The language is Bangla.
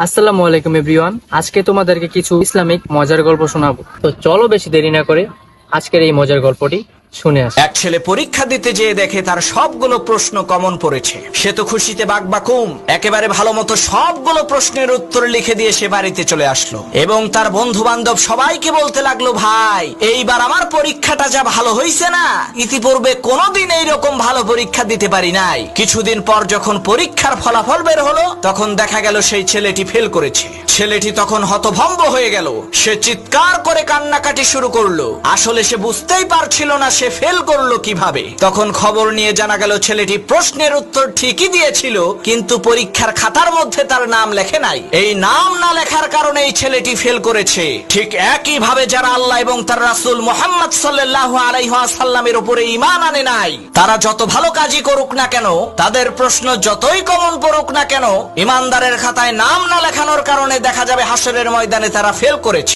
আসসালামু আলাইকুম এভরিওয়ান। আজকে তোমাদেরকে কিছু ইসলামিক মজার গল্প শোনাবো। তো চলো বেশি দেরি না করে আজকের এই মজার গল্পটি শুনে আসি। এক ছেলে পরীক্ষা দিতে যেয়ে দেখে তার সবগুলো প্রশ্ন কমন পড়েছে। সে তো খুশিতে বাকবাকুম, একেবারে ভালো মতো সবগুলো প্রশ্নের উত্তর লিখে দিয়ে সে বাড়িতে চলে আসলো এবং তার বন্ধু বান্ধব সবাইকে বলতে লাগলো, ভাই এইবার আমার পরীক্ষাটা যা ভালো হয়েছে না, ইতিপূর্বে কোনোদিন এইরকম ভালো পরীক্ষা দিতে পারি নাই। কিছুদিন পর যখন পরীক্ষার ফলাফল বের হলো তখন দেখা গেল সেই ছেলেটি ফেল করেছে। ছেলেটি তখন হতভম্ব হয়ে গেল। সে চিৎকার করে কান্নাকাটি শুরু করলো। আসলে সে বুঝতেই পারছিল না সে ফেল করলো কিভাবে। তখন খবর নিয়ে জানা গেল ছেলেটি প্রশ্নের উত্তর ঠিকই দিয়েছিল, কিন্তু পরীক্ষার খাতার মধ্যে তার নাম লেখে নাই। এই নাম না লেখার কারণে এই ছেলেটি ফেল করেছে। ঠিক একই ভাবে যারা আল্লাহ এবং তার রাসূল মুহাম্মদ সাল্লাল্লাহু আলাইহি ওয়াসাল্লামের উপরে ঈমান আনে নাই, তারা যত ভালো কাজই করুক না কেন, তাদের প্রশ্ন যতই কমন পড়ুক না কেন, ঈমানদারের খাতায় নাম না লেখানোর কারণে দেখা যাবে হাসরের ময়দানে তারা ফেল করেছে।